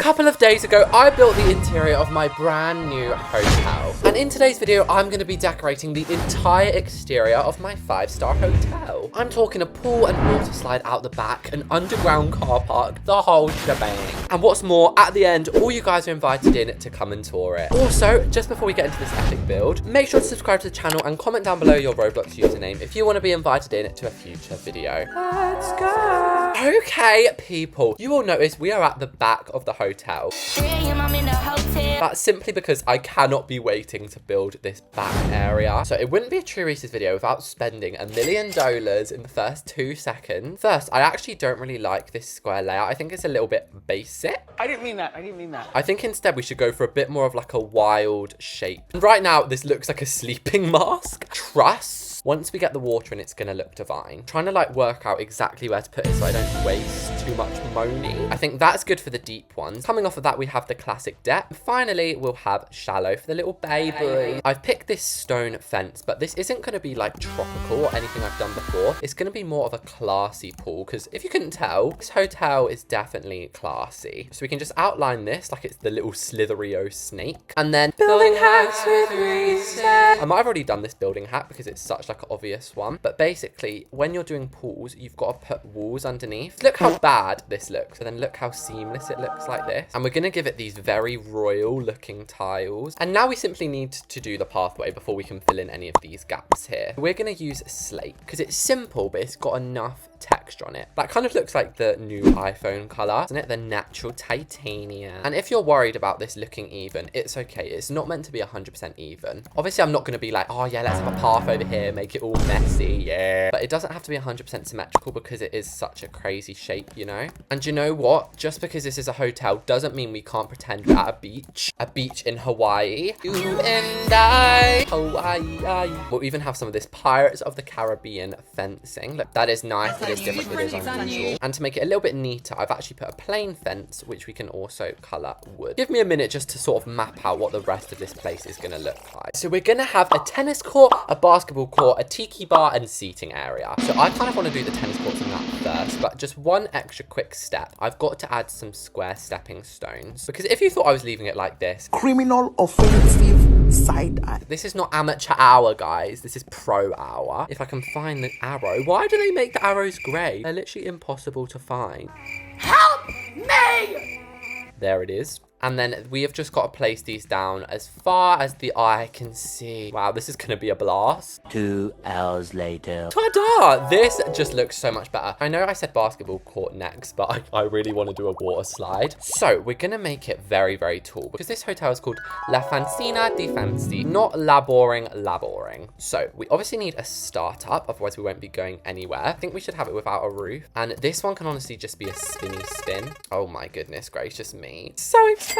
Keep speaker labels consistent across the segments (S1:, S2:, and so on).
S1: couple of days ago, I built the interior of my brand new hotel. And in today's video, I'm going to be decorating the entire exterior of my 5-star hotel. I'm talking a pool and water slide out the back, an underground car park, the whole shebang. And what's more, at the end, all you guys are invited in to come and tour it. Also, just before we get into this epic build, make sure to subscribe to the channel and comment down below your Roblox username if you want to be invited in to a future video. Let's go. Okay, people, you will notice we are at the back of the hotel. That's simply because I cannot be waiting to build this back area. So it wouldn't be a True Reese's video without spending $1 million in the first 2 seconds. First, I actually don't really like this square layout. I think it's a little bit basic.
S2: I didn't mean that.
S1: I think instead we should go for a bit more of like a wild shape. And right now, this looks like a sleeping mask. Trust. Once we get the water in, it's gonna look divine. Trying to like work out exactly where to put it so I don't waste too much money. I think that's good for the deep ones. Coming off of that, we have the classic depth. Finally, we'll have shallow for the little baby. I've picked this stone fence, but this isn't gonna be like tropical or anything I've done before. It's gonna be more of a classy pool, because if you couldn't tell, this hotel is definitely classy. So we can just outline this like it's the little Slitherio snake. And then building hacks with Reese. I might have already done this building hack because it's such like an obvious one, but basically when you're doing pools, you've got to put walls underneath. Look how bad this looks, and then look how seamless it looks like this. And we're gonna give it these very royal looking tiles. And now we simply need to do the pathway before we can fill in any of these gaps here. We're gonna use slate because it's simple, but it's got enough texture on it. That kind of looks like the new iPhone color, isn't it? The natural titanium. And if you're worried about this looking even, it's okay. It's not meant to be 100% even. Obviously, I'm not going to be like, oh yeah, let's have a path over here, make it all messy, yeah. But it doesn't have to be 100% symmetrical because it is such a crazy shape, you know? And you know what? Just because this is a hotel doesn't mean we can't pretend we're at a beach. A beach in Hawaii. You and I, Hawaii. We'll even have some of this Pirates of the Caribbean fencing. Look, that is nice. It is different, it is unusual. And to make it a little bit neater, I've actually put a plain fence, which we can also colour wood. Give me a minute just to sort of map out what the rest of this place is going to look like. So we're going to have a tennis court, a basketball court, a tiki bar, and seating area. So I kind of want to do the tennis courts in that first, but just one extra quick step. I've got to add some square stepping stones, because if you thought I was leaving it like this,
S2: Criminal offensive side eye.
S1: This is not amateur hour, guys. This is pro hour. If I can find the arrow. Why do they make the arrows grey? They're literally impossible to find.
S2: Help me!
S1: There it is. And then we have just got to place these down as far as the eye can see. Wow, this is going to be a blast.
S3: 2 hours later.
S1: Ta-da! This just looks so much better. I know I said basketball court next, but I really want to do a water slide. So we're going to make it very, very tall, because this hotel is called La Fancina di Fancy, not laboring. So we obviously need a startup, otherwise we won't be going anywhere. I think we should have it without a roof. And this one can honestly just be a spinny spin. Oh my goodness gracious me. So expensive.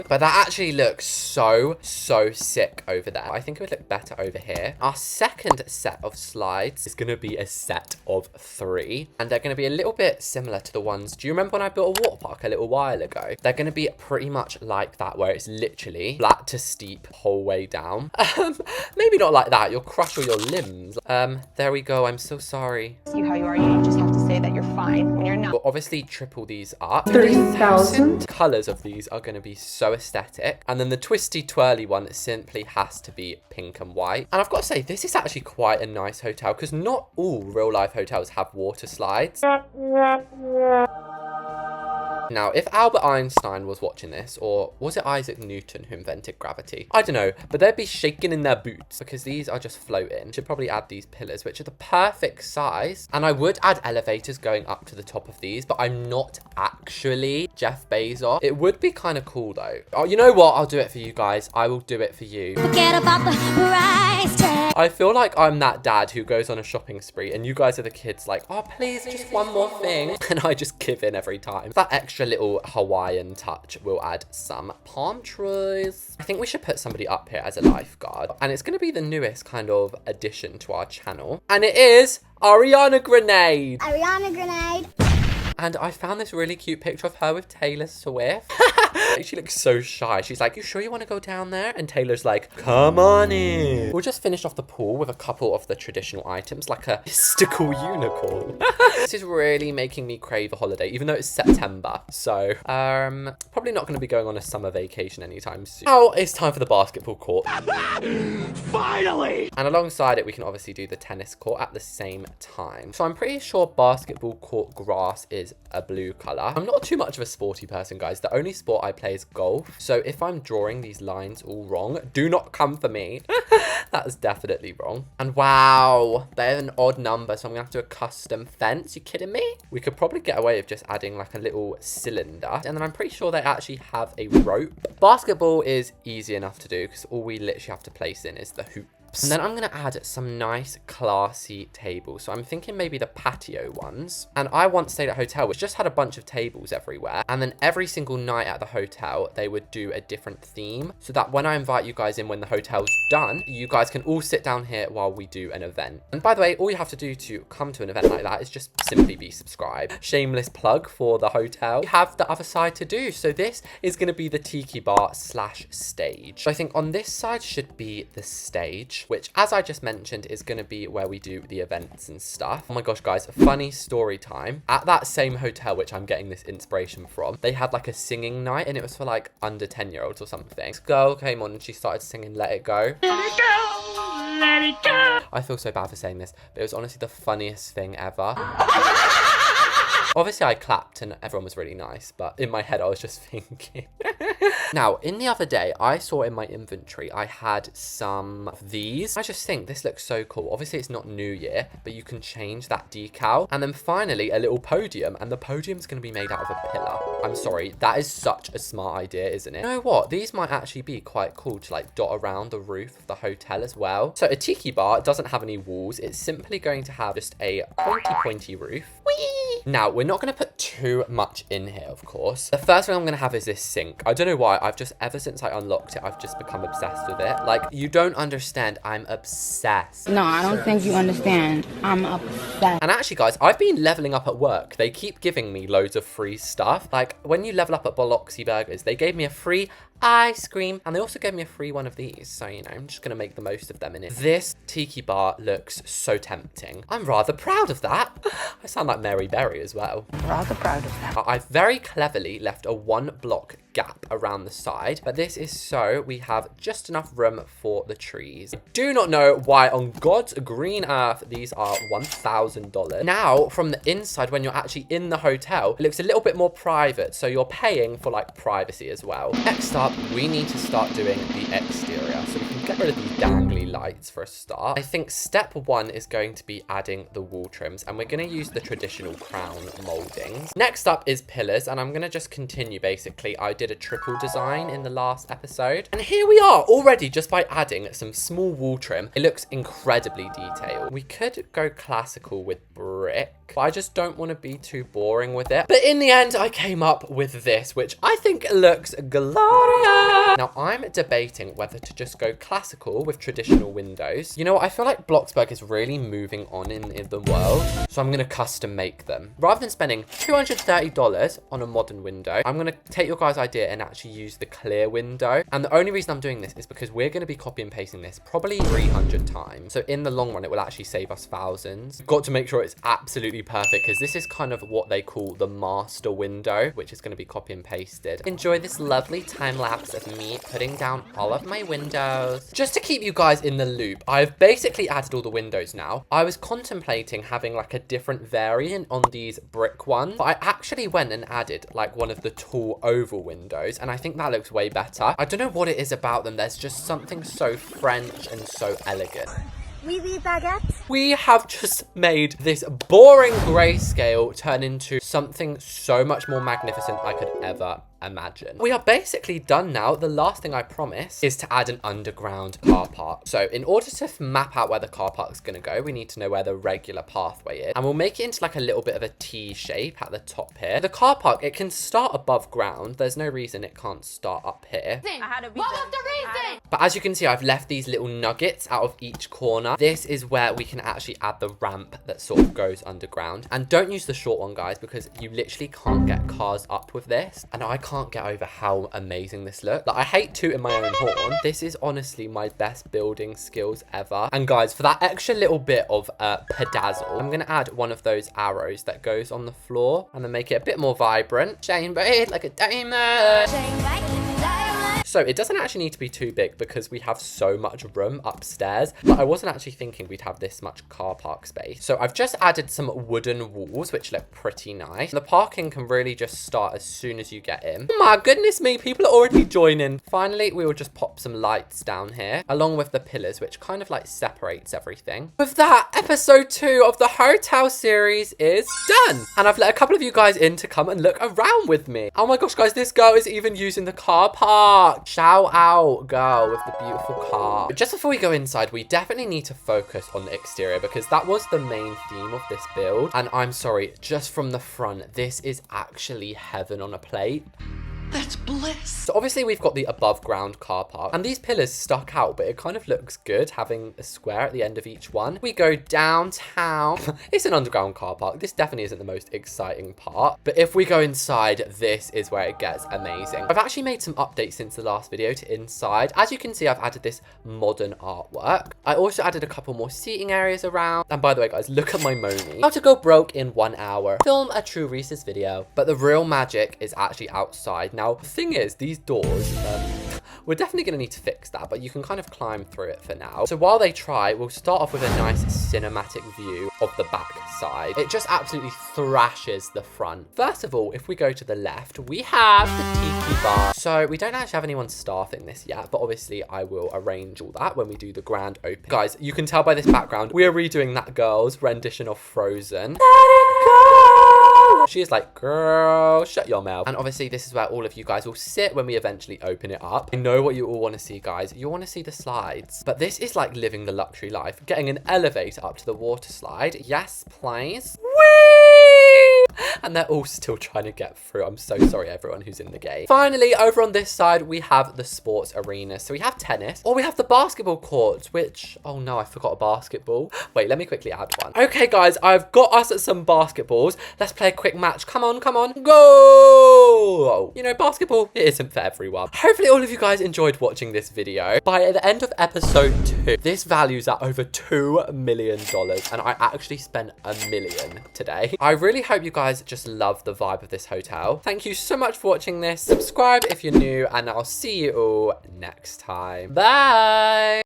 S1: But that actually looks so sick over there. I think it would look better over here. Our second set of slides is going to be a set of 3, and they're going to be a little bit similar to the ones. Do you remember when I built a water park a little while ago? They're going to be pretty much like that, where it's literally flat to steep whole way down. Maybe not like that. You'll crush all your limbs. There we go. I'm so sorry.
S4: See how you are. You don't just have to say that you're fine when you're not.
S1: We'll obviously triple these up.
S4: 30,000
S1: colors of these are going to be so aesthetic. And then the twisty twirly one simply has to be pink and white. And I've got to say, this is actually quite a nice hotel, because not all real life hotels have water slides. Now, if Albert Einstein was watching this, or was it Isaac Newton who invented gravity? I don't know, but they'd be shaking in their boots, because these are just floating. Should probably add these pillars, which are the perfect size. And I would add elevators going up to the top of these, but I'm not actually Jeff Bezos. It would be kind of cool though. Oh, you know what? I'll do it for you guys. I will do it for you.
S5: Forget about the price tag.
S1: I feel like I'm that dad who goes on a shopping spree and you guys are the kids like, oh, please, just one more thing. And I just give in every time. That extra little Hawaiian touch will add some palm trees. I think we should put somebody up here as a lifeguard. And it's going to be the newest kind of addition to our channel. And it is Ariana Grenade.
S5: Ariana Grenade.
S1: And I found this really cute picture of her with Taylor Swift. She looks so shy. She's like, you sure you want to go down there? And Taylor's like, come on in. We'll just finish off the pool with a couple of the traditional items, like a mystical unicorn. This is really making me crave a holiday, even though it's September. So, probably not going to be going on a summer vacation anytime soon. Now it's time for the basketball court.
S3: Finally!
S1: And alongside it, we can obviously do the tennis court at the same time. So I'm pretty sure basketball court grass is a blue color. I'm not too much of a sporty person, guys. The only sport I play is golf. So if I'm drawing these lines all wrong, do not come for me. That is definitely wrong. And wow, they're an odd number, so I'm gonna have to do a custom fence. You kidding me? We could probably get away with just adding like a little cylinder. And then I'm pretty sure they actually have a rope. Basketball is easy enough to do because all we literally have to place in is the hoop. And then I'm going to add some nice classy tables. So I'm thinking maybe the patio ones. And I once stayed at a hotel which just had a bunch of tables everywhere. And then every single night at the hotel, they would do a different theme. So that when I invite you guys in when the hotel's done, you guys can all sit down here while we do an event. And by the way, all you have to do to come to an event like that is just simply be subscribed. Shameless plug for the hotel. We have the other side to do. So this is going to be the tiki bar / stage. So I think on this side should be the stage, which, as I just mentioned, is going to be where we do the events and stuff. Oh my gosh, guys, funny story time. At that same hotel, which I'm getting this inspiration from, they had like a singing night, and it was for like under 10-year-olds or something. This girl came on and she started singing Let It Go. Let it go, let it go. I feel so bad for saying this, but it was honestly the funniest thing ever. Obviously, I clapped and everyone was really nice, but in my head, I was just thinking. Now, in the other day, I saw in my inventory, I had some of these. I just think this looks so cool. Obviously, it's not New Year, but you can change that decal. And then finally, a little podium, and the podium's going to be made out of a pillar. I'm sorry, that is such a smart idea, isn't it? You know what? These might actually be quite cool to like dot around the roof of the hotel as well. So a tiki bar doesn't have any walls. It's simply going to have just a pointy roof. Whee! Now, we're not going to put too much in here, of course. The first thing I'm going to have is this sink. I don't know why. I've just, ever since I unlocked it, I've just become obsessed with it. Like, you don't understand. I'm obsessed.
S6: No, I don't think you understand. I'm obsessed.
S1: And actually, guys, I've been leveling up at work. They keep giving me loads of free stuff. Like, when you level up at Bloxburg, they gave me a free ice cream, and they also gave me a free one of these, so you know, I'm just gonna make the most of them in it. This tiki bar looks so tempting. I'm rather proud of that. I sound like Mary Berry as well.
S2: Rather proud of that.
S1: I've very cleverly left a 1 block gap around the side, but this is so we have just enough room for the trees. I do not know why on God's green earth these are $1,000. Now, from the inside, when you're actually in the hotel, it looks a little bit more private, so you're paying for like privacy as well. Next up, we need to start doing the exterior, so we can get rid of these dangly lights for a start. I think step 1 is going to be adding the wall trims, and we're going to use the traditional crown moldings. Next up is pillars, and I'm going to just continue basically. I did a triple design in the last episode, and here we are already just by adding some small wall trim. It looks incredibly detailed. We could go classical with brick, but I just don't want to be too boring with it. But in the end, I came up with this, which I think looks glorious. Now, I'm debating whether to just go classical with traditional windows. You know what? I feel like Bloxburg is really moving on in the world, so I'm going to custom make them. Rather than spending $230 on a modern window, I'm going to take your guys' idea and actually use the clear window. And the only reason I'm doing this is because we're going to be copy and pasting this probably 300 times. So in the long run, it will actually save us thousands. Got to make sure it's absolutely perfect, because this is kind of what they call the master window, which is going to be copy and pasted. Enjoy this lovely time lapse of me putting down all of my windows. Just to keep you guys in the loop, I've basically added all the windows now. I was contemplating having like a different variant on these brick ones, but I actually went and added like one of the tall oval windows, and I think that looks way better. I don't know what it is about them. There's just something so French and so elegant. We have just made this boring grayscale turn into something so much more magnificent I could ever imagine. We are basically done now. The last thing I promise is to add an underground car park. So in order to map out where the car park is going to go, we need to know where the regular pathway is, and we'll make it into like a little bit of a T shape at the top here. The car park, it can start above ground. There's no reason it can't start up here.
S5: What was the reason?
S1: But as you can see, I've left these little nuggets out of each corner. This is where we can actually add the ramp that sort of goes underground. And don't use the short one, guys, because you literally can't get cars up with this. And I can't get over how amazing this looks. Like, I hate tooting my own horn. This is honestly my best building skills ever. And guys, for that extra little bit of pedazzle, I'm gonna add one of those arrows that goes on the floor and then make it a bit more vibrant. Shine bright like a diamond. So it doesn't actually need to be too big because we have so much room upstairs, but I wasn't actually thinking we'd have this much car park space. So I've just added some wooden walls, which look pretty nice. The parking can really just start as soon as you get in. Oh my goodness me, people are already joining. Finally, we will just pop some lights down here, along with the pillars, which kind of like separates everything. With that, episode 2 of the hotel series is done. And I've let a couple of you guys in to come and look around with me. Oh my gosh, guys, this girl is even using the car park. Shout out, girl, with the beautiful car. But just before we go inside, we definitely need to focus on the exterior because that was the main theme of this build. And I'm sorry, just from the front, this is actually heaven on a plate.
S2: That's bliss.
S1: So obviously we've got the above ground car park and these pillars stuck out, but it kind of looks good having a square at the end of each one. We go downtown. It's an underground car park. This definitely isn't the most exciting part, but if we go inside, this is where it gets amazing. I've actually made some updates since the last video to inside. As you can see, I've added this modern artwork. I also added a couple more seating areas around. And by the way, guys, look at my Moni. How to go broke in 1 hour. Film a true Reese's video. But the real magic is actually outside. Now, the thing is, these doors, we're definitely going to need to fix that, but you can kind of climb through it for now. So while they try, we'll start off with a nice cinematic view of the back side. It just absolutely thrashes the front. First of all, if we go to the left, we have the tiki bar. So we don't actually have anyone staffing this yet, but obviously I will arrange all that when we do the grand opening. Guys, you can tell by this background, we are redoing that girl's rendition of Frozen. Let it go! She is like, girl, shut your mouth. And obviously this is where all of you guys will sit when we eventually open it up. I know what you all want to see, guys. You want to see the slides. But this is like living the luxury life. Getting an elevator up to the water slide. Yes, please. Whee! And they're all still trying to get through. I'm so sorry, everyone who's in the game. Finally, over on this side, we have the sports arena. So we have tennis, or we have the basketball courts, which, oh no, I forgot a basketball. Wait, let me quickly add one. Okay, guys, I've got us some basketballs. Let's play a quick match. Come on, come on. Go! You know, basketball, it isn't for everyone. Hopefully all of you guys enjoyed watching this video. By the end of episode 2, this values at over $2 million. And I actually spent $1 million today. I really hope you guys just love the vibe of this hotel. Thank you so much for watching this. Subscribe if you're new, and I'll see you all next time. Bye!